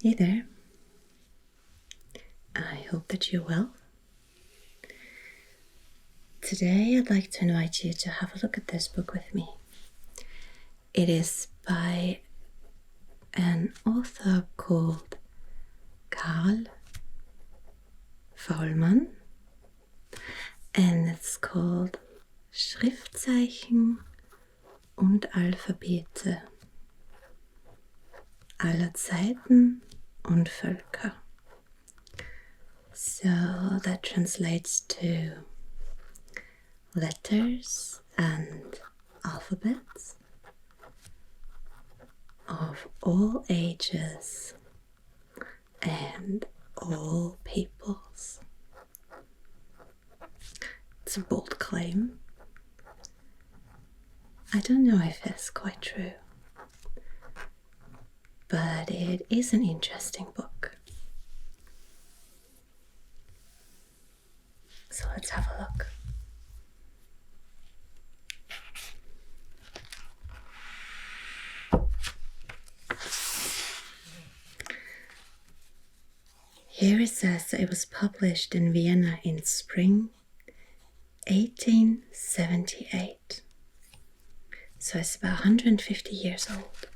Hey there. I hope that you're well. Today I'd like to invite you to have a look at this book with me. It is by an author called Faulmann, and it's called Schriftzeichen und Alphabete aller Zeiten und Völker. So that translates to letters and alphabets of all ages and all peoples. It's a bold claim. I don't know if it's quite true, but it is an interesting book. So let's have a look. Here it says that it was published in Vienna in spring 1878. So it's about 150 years old.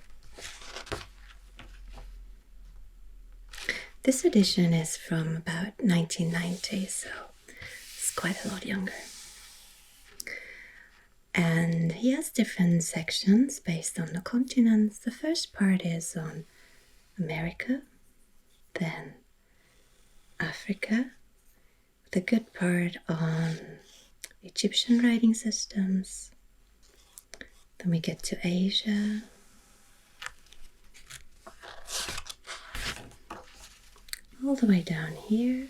This edition is from about 1990, so it's quite a lot younger. And he has different sections based on the continents. The first part is on America, then Africa, the good part on Egyptian writing systems. Then we get to Asia, all the way down here.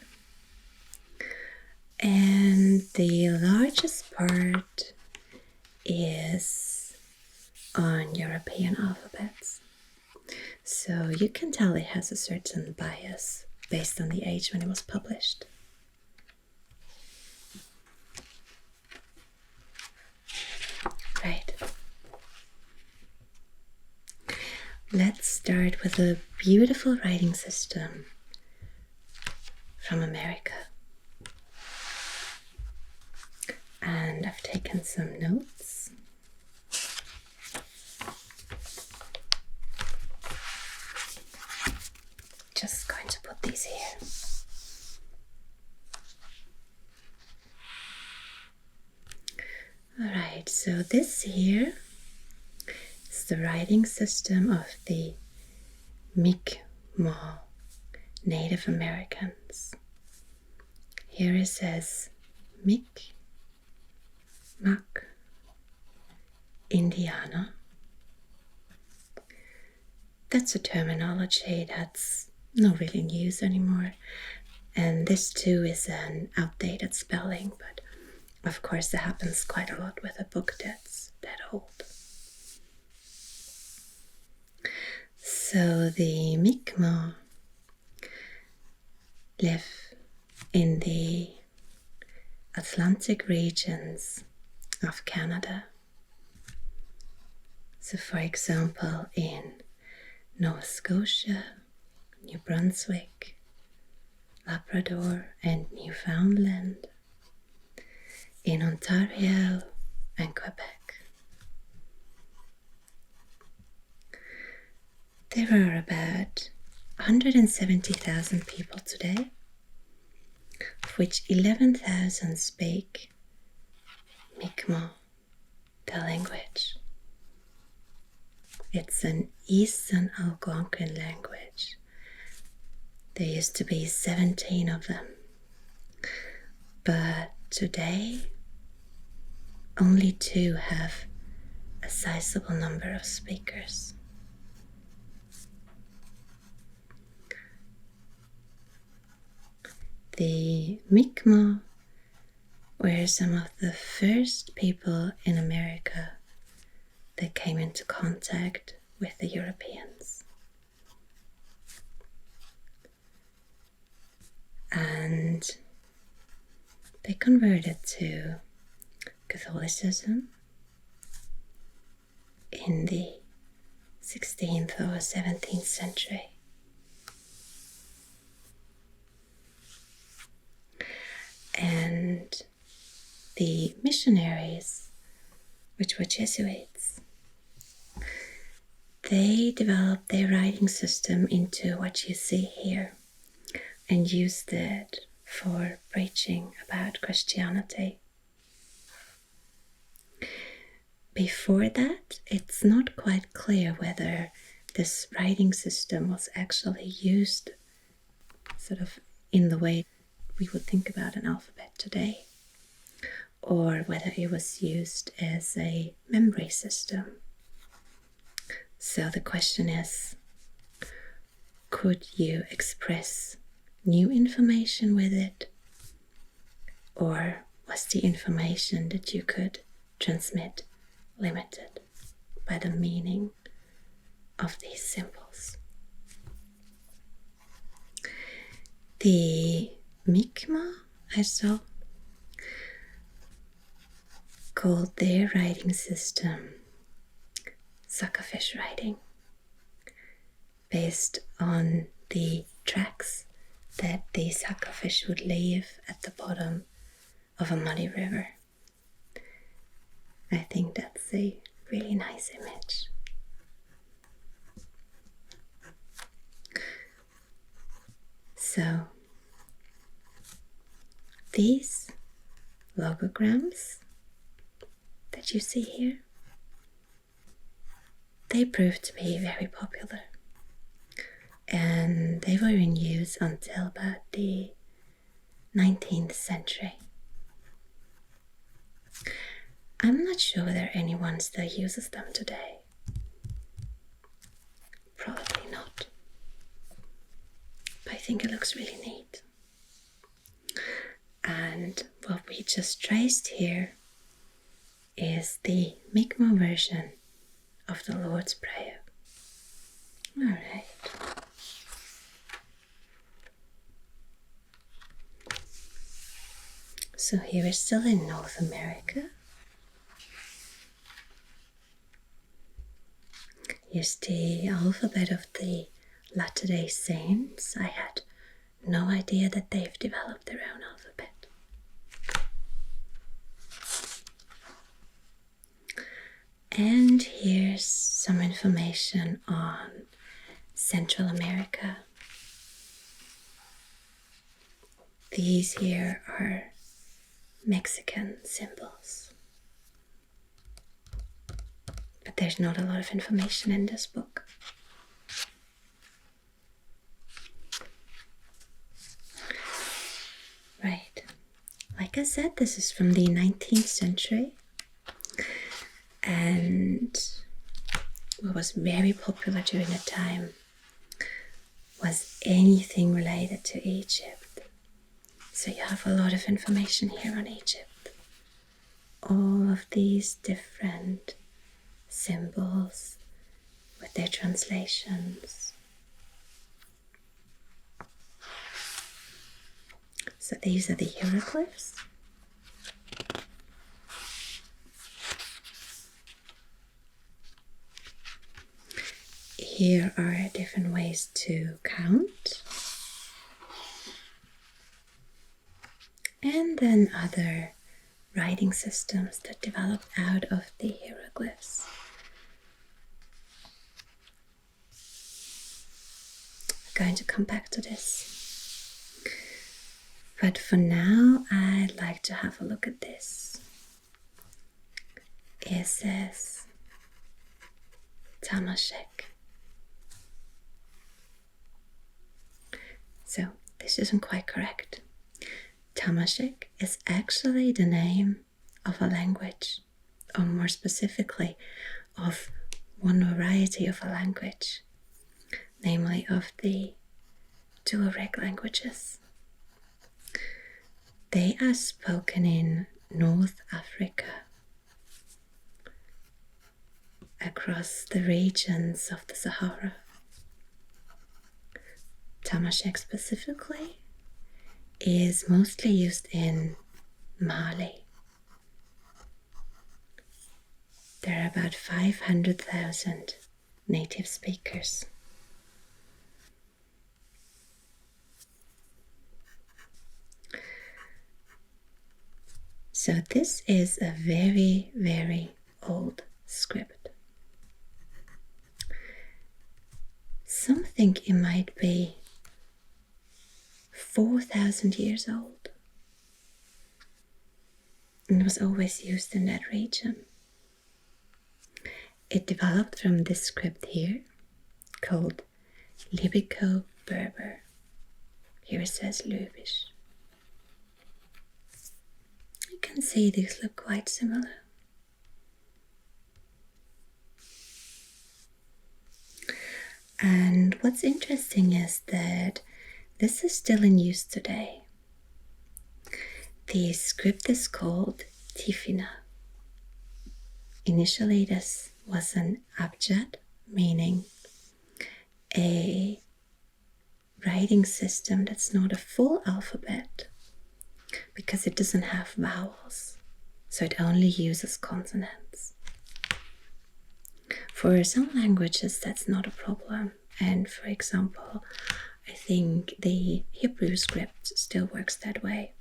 And the largest part is on European alphabets. So you can tell it has a certain bias based on the age when it was published. Right. Let's start with a beautiful writing system from America. And I've taken some notes. Just going to put these here. Alright, so this here is the writing system of the Mi'kmaq Native Americans. Here it says Mi'kmaq Indiana. That's a terminology that's not really in use anymore. And this too is an outdated spelling, but of course that happens quite a lot with a book that's that old. So the Mi'kmaq live in the Atlantic regions of Canada. So for example, in Nova Scotia, New Brunswick, Labrador and Newfoundland, in Ontario and Quebec. There are about 170,000 people today, of which 11,000 speak Mi'kmaq, the language. It's an Eastern Algonquin language. There used to be 17 of them, but today only 2 have a sizable number of speakers. The Mi'kmaq were some of the first people in America that came into contact with the Europeans. And they converted to Catholicism in the 16th or 17th century. And the missionaries, which were Jesuits, they developed their writing system into what you see here and used it for preaching about Christianity. Before that, it's not quite clear whether this writing system was actually used sort of in the way we would think about an alphabet today, or whether it was used as a memory system. So the question is, could you express new information with it? Or was the information that you could transmit limited by the meaning of these symbols? The Mi'kmaq I saw called their writing system suckerfish writing, based on the tracks that the suckerfish would leave at the bottom of a muddy river. I think that's a really nice image. So these logograms that you see here, they proved to be very popular, and they were in use until about the 19th century. I'm not sure whether anyone still uses them today. Probably not. But I think it looks really neat. And what we just traced here is the Mi'kmaq version of the Lord's Prayer. Alright. So here we're still in North America. Here's the alphabet of the Latter-day Saints. I had no idea that they've developed their own alphabet. And here's some information on Central America. These here are Mexican symbols. But there's not a lot of information in this book. Right. Like I said, this is from the 19th century. And what was very popular during the time was anything related to Egypt. So you have a lot of information here on Egypt. All of these different symbols with their translations. So these are the hieroglyphs. Here are different ways to count. And then other writing systems that developed out of the hieroglyphs. I'm going to come back to this. But for now, I'd like to have a look at this. It says Tamashek. So this isn't quite correct. Tamashek is actually the name of a language, or more specifically, of one variety of a language, namely of the Tuareg languages. They are spoken in North Africa, across the regions of the Sahara. Tamashek specifically is mostly used in Mali. There are about 500,000 native speakers. So this is a very, very old script. Some think it might be 4,000 years old. And was always used in that region. It developed from this script here, called Libico-Berber. Here it says Lybisch. You can see these look quite similar. And what's interesting is that this is still in use today. The script is called Tifina. Initially this was an abjad, meaning a writing system that's not a full alphabet because it doesn't have vowels, so it only uses consonants. For some languages that's not a problem, and for example I think the Hebrew script still works that way.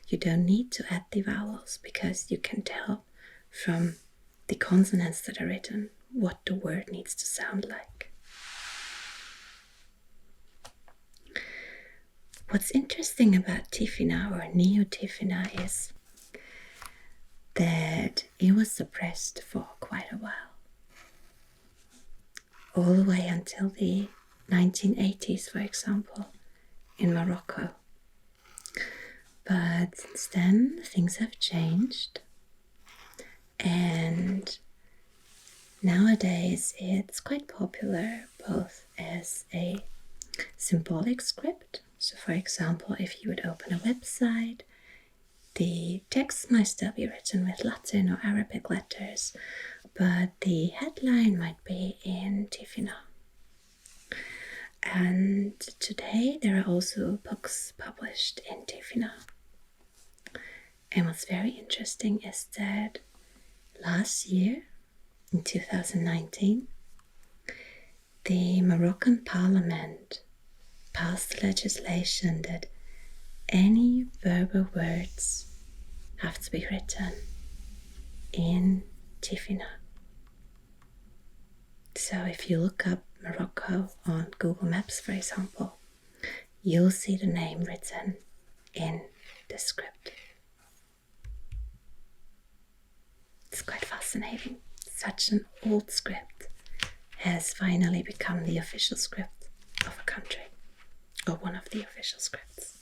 You don't need to add the vowels because you can tell from the consonants that are written what the word needs to sound like. What's interesting about Tifina or Neo-Tifina is that it was suppressed for quite a while. All the way until the 1980s, for example, in Morocco. But since then, things have changed. And nowadays, it's quite popular both as a symbolic script. So, for example, if you would open a website, the text might still be written with Latin or Arabic letters, but the headline might be in Tifina. And today there are also books published in Tifina. And what's very interesting is that last year, in 2019, the Moroccan parliament passed legislation that any Berber words have to be written in Tifina. So if you look up Morocco on Google Maps, for example, you'll see the name written in the script. It's quite fascinating. Such an old script has finally become the official script of a country, or one of the official scripts.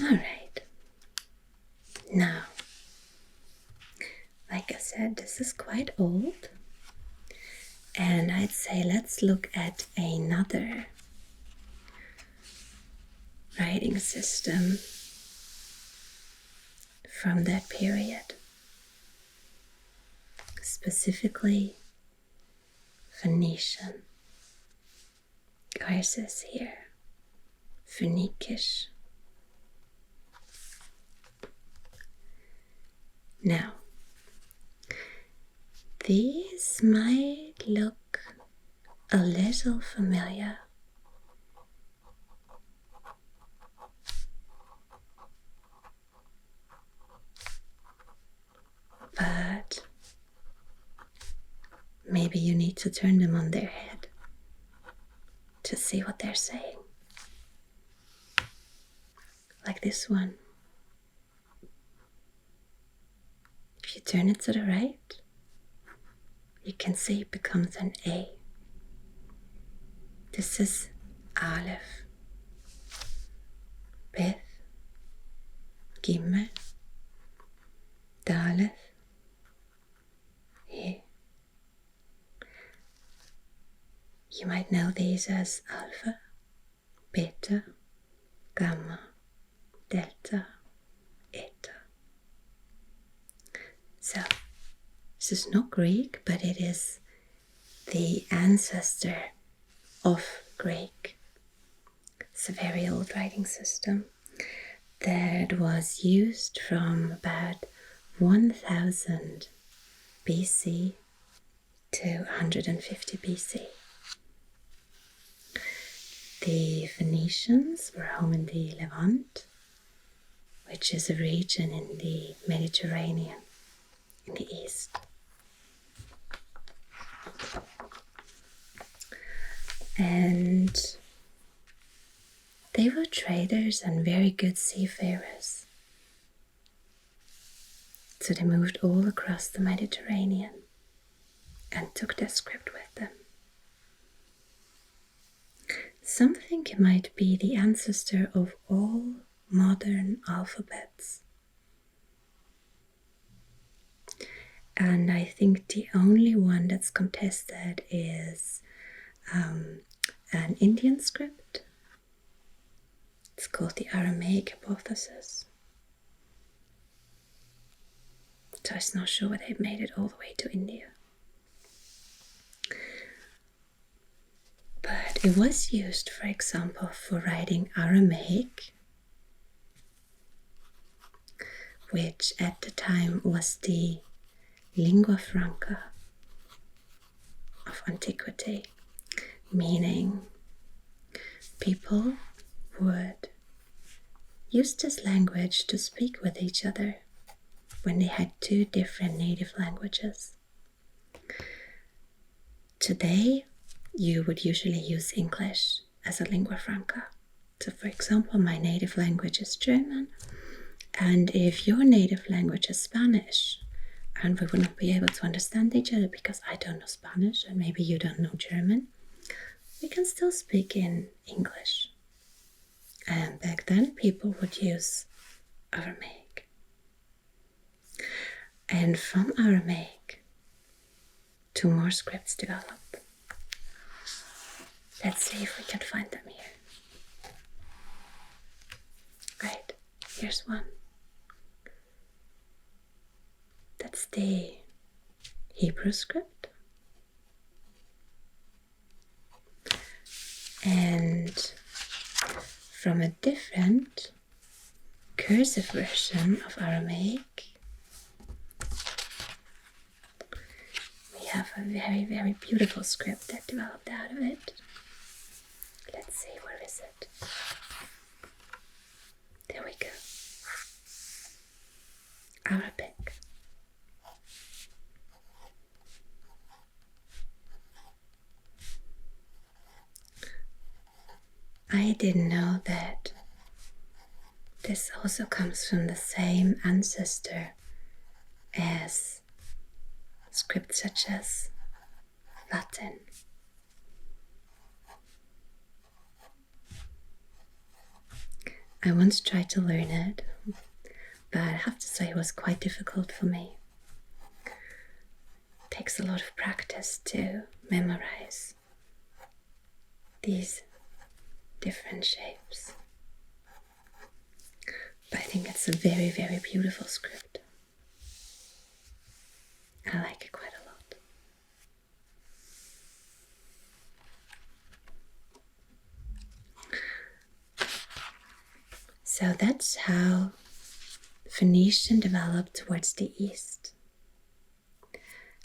Alright, now, like I said, this is quite old, and I'd say let's look at another writing system from that period, specifically Phoenician. Ours is here, Phoenicisch. Now, these might look a little familiar. But maybe you need to turn them on their head to see what they're saying. Like this one. If you turn it to the right, you can see it becomes an A. This is Aleph, Beth, Gimel, Daleth, He. You might know these as Alpha, Beta, Gamma, Delta, Eta. So, this is not Greek, but it is the ancestor of Greek. It's a very old writing system that was used from about 1000 BC to 150 BC. The Phoenicians were home in the Levant, which is a region in the Mediterranean, in the east. And they were traders and very good seafarers. So they moved all across the Mediterranean and took their script with them. Some think it might be the ancestor of all modern alphabets. And I think the only one that's contested is an Indian script. It's called the Aramaic hypothesis. So I'm not sure whether it made it all the way to India. But it was used, for example, for writing Aramaic, which at the time was the lingua franca of antiquity, meaning people would use this language to speak with each other when they had two different native languages. Today, you would usually use English as a lingua franca. So for example, my native language is German, and if your native language is Spanish, and we would not be able to understand each other because I don't know Spanish and maybe you don't know German, we can still speak in English. And back then people would use Aramaic. And from Aramaic, two more scripts developed. Let's see if we can find them here. Right, here's one. That's the Hebrew script. And from a different cursive version of Aramaic, we have a very, very beautiful script that developed out of it. Let's see, where is it? There we go. Arabic. I didn't know that this also comes from the same ancestor as scripts such as Latin. I once tried to learn it, but I have to say it was quite difficult for me. It takes a lot of practice to memorize these different shapes. But I think it's a very, very beautiful script. I like it quite a lot. So that's how Phoenician developed towards the east.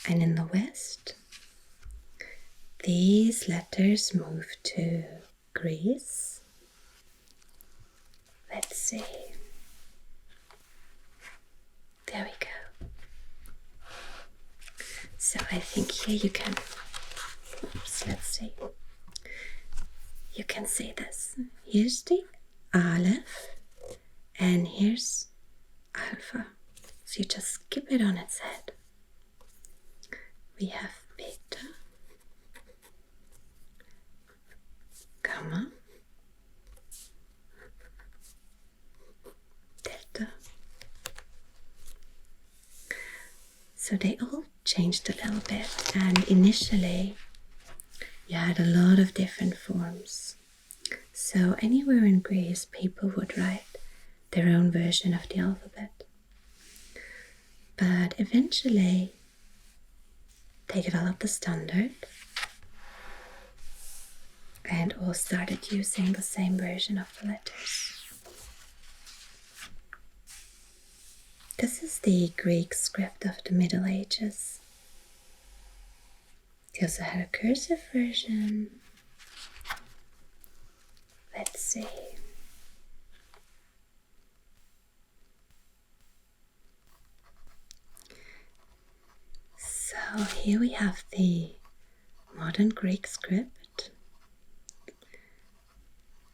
And in the west, these letters moved to Greece. Let's see. There we go. So I think here you can, let's see. You can see this. Here's the Aleph and here's Alpha. So you just skip it on its head. We have Beta, Gamma, Delta. So they all changed a little bit, and initially you had a lot of different forms. So anywhere in Greece people would write their own version of the alphabet. But eventually they developed a standard and all started using the same version of the letters. This is the Greek script of the Middle Ages. They also had a cursive version. Let's see. here we have the modern Greek script,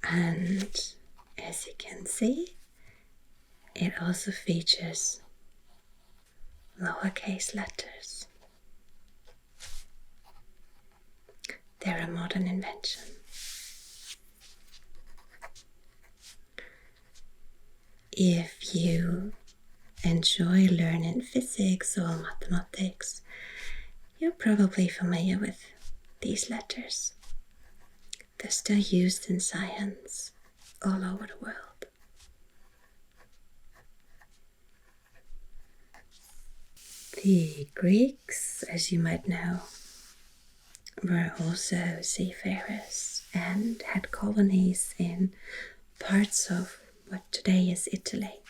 and as you can see, it also features lowercase letters. They're a modern invention. If you enjoy learning physics or mathematics, you're probably familiar with these letters. They're still used in science all over the world. The Greeks, as you might know, were also seafarers and had colonies in parts of what today is Italy.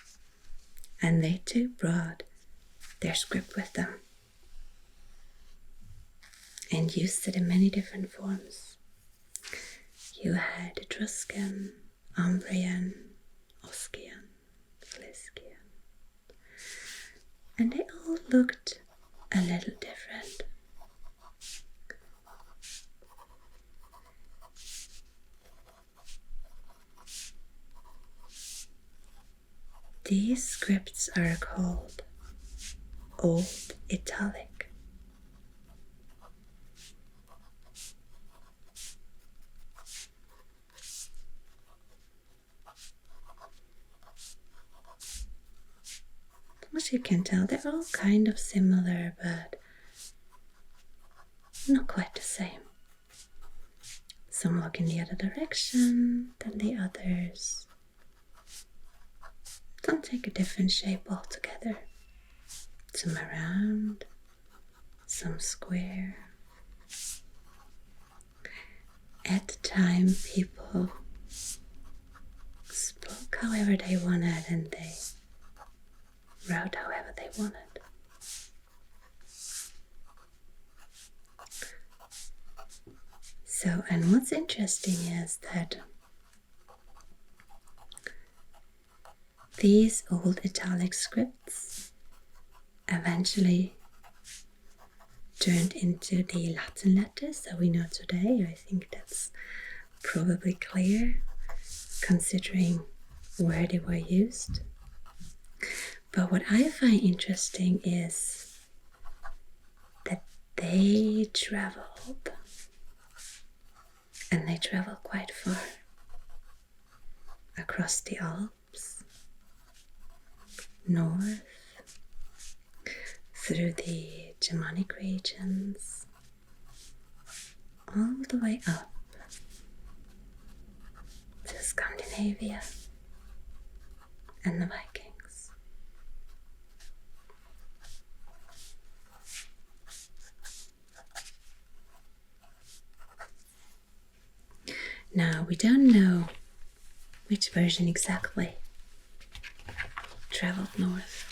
And they too brought their script with them and used it in many different forms. You had Etruscan, Umbrian, Oscian, Cilician, and they all looked a little different. These scripts are called Old Italic. As you can tell, they're all kind of similar, but not quite the same. Some look in the other direction than the others. Some take a different shape altogether. Some are round, some square. At the time, people spoke however they wanted and they wrote however they wanted. So, and what's interesting is that these old Italic scripts eventually turned into the Latin letters that we know today. I think that's probably clear considering where they were used. But what I find interesting is that they traveled, and they traveled quite far, across the Alps, north, through the Germanic regions, all the way up to Scandinavia and the Vikings. Now, we don't know which version exactly traveled north.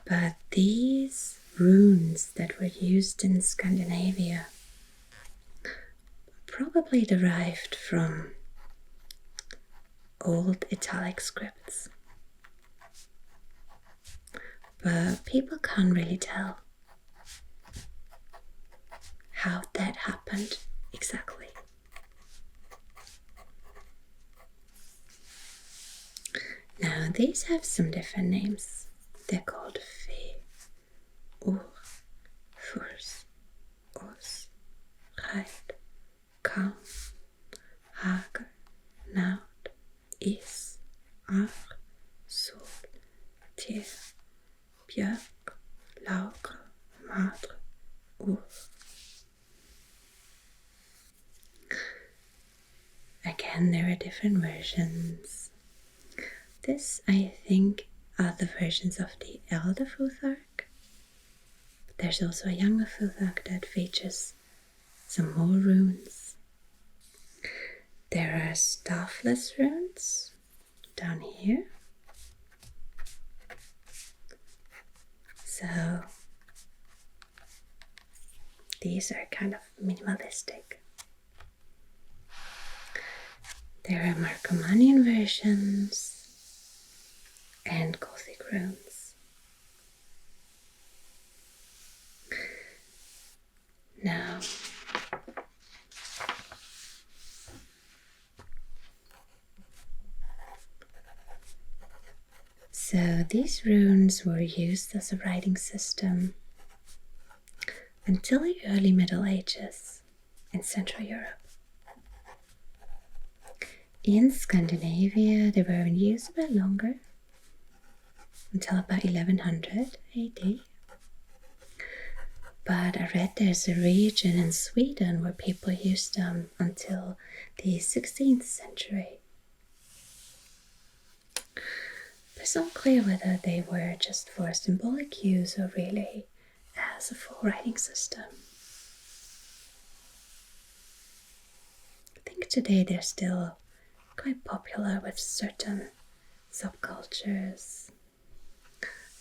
But these runes that were used in Scandinavia probably derived from old Italic scripts. But people can't really tell how that happened exactly. Now, these have some different names. They're called Fe, Ur, Furs, Os, Reit, Kalm, Hager, Naut, Is, Ar, Sol, Tyr, Björk, Lauger, Madre, Ur. Again, there are different versions. This, I think, are the versions of the elder Futhark. There's also a younger Futhark that features some more runes. There are staffless runes down here. So these are kind of minimalistic. There are Marcomannian versions and Gothic runes. these runes were used as a writing system until the early Middle Ages in Central Europe. In Scandinavia, they were in use a bit longer, until about 1100 AD. But I read there's a region in Sweden where people used them until the 16th century. But it's unclear whether they were just for symbolic use or really as a full writing system. I think today they're still quite popular with certain subcultures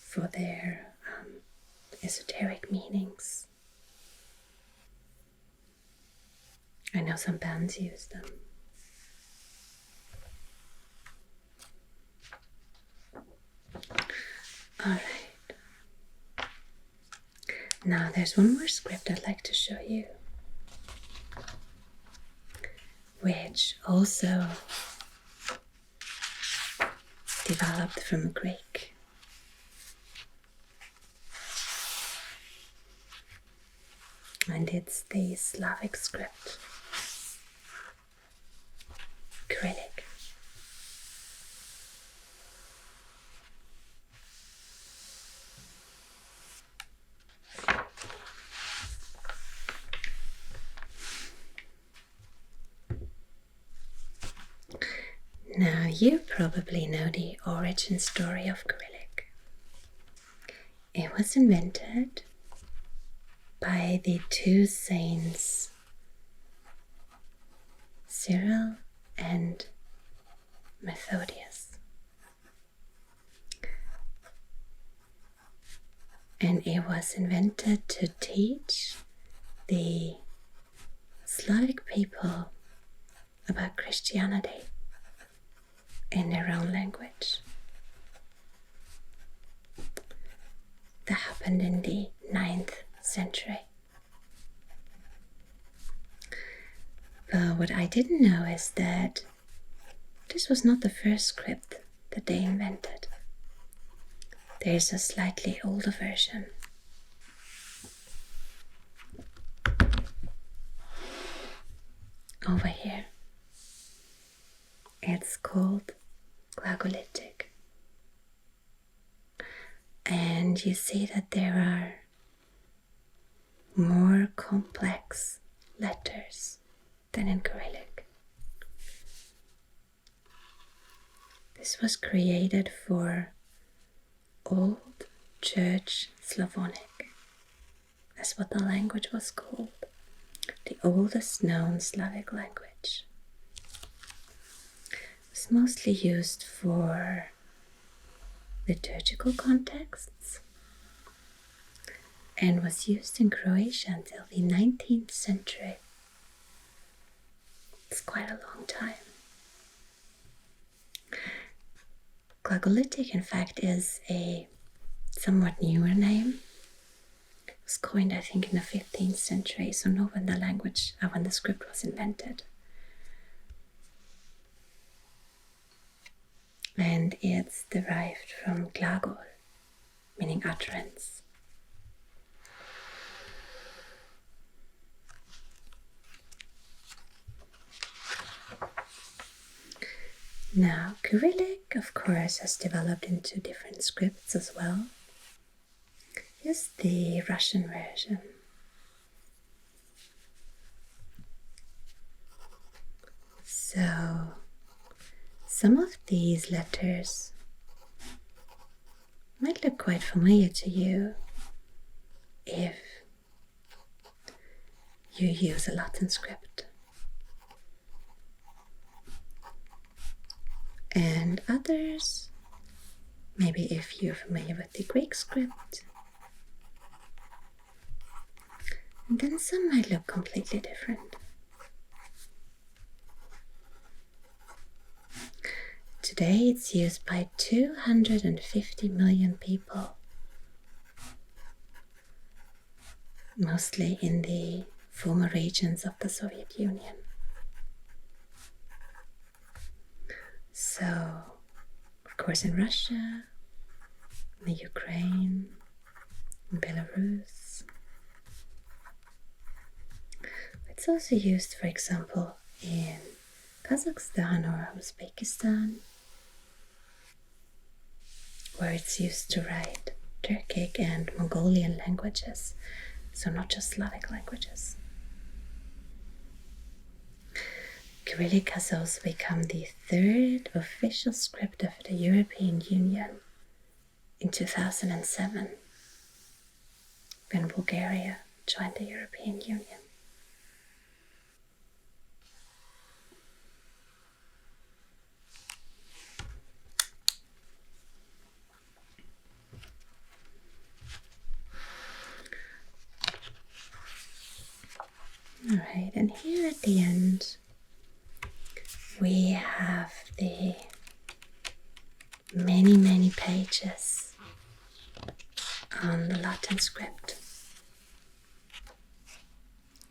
for their esoteric meanings. I know some bands use them. Alright. Now there's one more script I'd like to show you, which also developed from Greek. And it's the Slavic script, Cyrillic. Now you probably know the origin story of Cyrillic. It was invented by the two saints Cyril and Methodius. And it was invented to teach the Slavic people about Christianity in their own language. That happened in the 9th century. But what I didn't know is that this was not the first script that they invented. There is a slightly older version. Over here. It's called Glagolitic. And you see that there are more complex letters than in Cyrillic. This was created for Old Church Slavonic. That's what the language was called. The oldest known Slavic language. It's mostly used for liturgical contexts and was used in Croatia until the 19th century. It's quite a long time. Glagolitic, in fact, is a somewhat newer name. It was coined, I think, in the 15th century, so not when the script was invented. And it's derived from glagol, meaning utterance. Now, Cyrillic, of course, has developed into different scripts as well. Here's the Russian version. So, some of these letters might look quite familiar to you if you use a Latin script. And others, maybe if you're familiar with the Greek script. And then some might look completely different. Today it's used by 250 million people, mostly in the former regions of the Soviet Union. So, of course, in Russia, Ukraine, Belarus. It's also used, for example, in Kazakhstan or Uzbekistan, where it's used to write Turkic and Mongolian languages, so not just Slavic languages. Cyrillic has also become the third official script of the European Union in 2007, when Bulgaria joined the European Union. Alright, and here at the end we have the many pages on the Latin script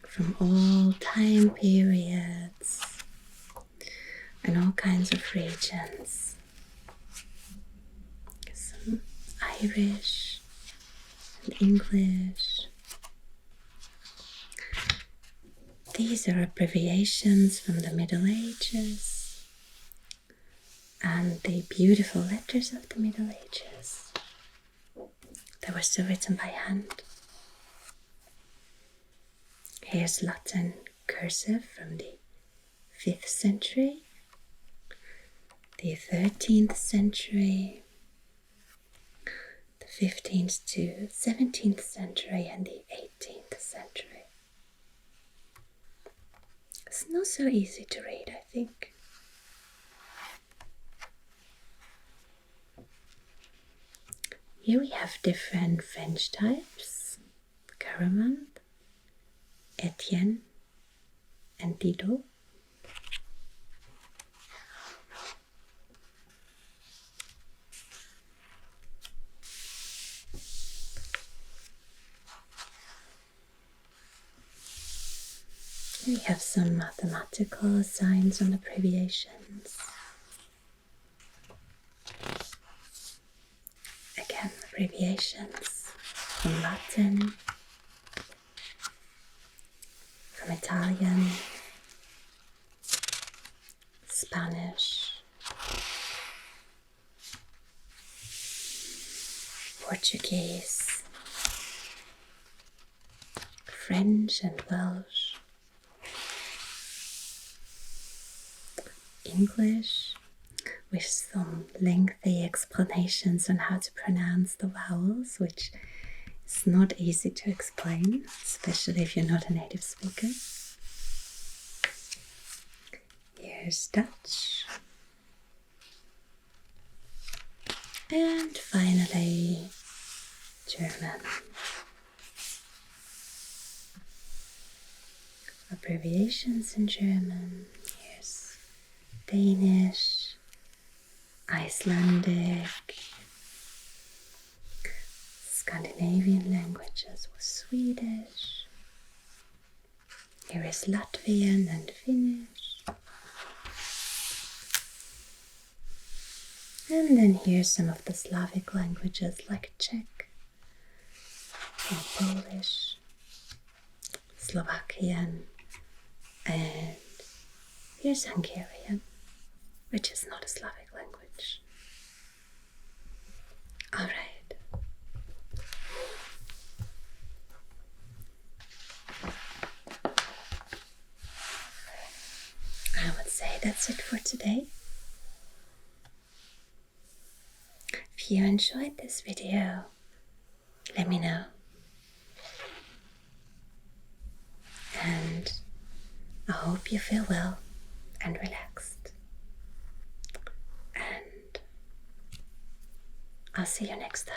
from all time periods and all kinds of regions. Some Irish and English. These are abbreviations from the Middle Ages and the beautiful letters of the Middle Ages that were still written by hand. Here's Latin cursive from the 5th century, the 13th century, the 15th to 17th century, and the 18th century. It's not so easy to read, I think. Here we have different French types: Caramel, Etienne, and Didot. We have some mathematical signs and abbreviations. Again, abbreviations from Latin, from Italian, Spanish, Portuguese, French and Welsh, English, with some lengthy explanations on how to pronounce the vowels, which is not easy to explain, especially if you're not a native speaker. Here's Dutch. And finally, German. Abbreviations in German. Here's Danish, Icelandic, Scandinavian languages with Swedish. Here is Latvian and Finnish. And then here's some of the Slavic languages like Czech and Polish, Slovakian, and here's Hungarian, which is not a Slavic language. Alright. I would say that's it for today. If you enjoyed this video, let me know. And I hope you feel well and relaxed. And I'll see you next time.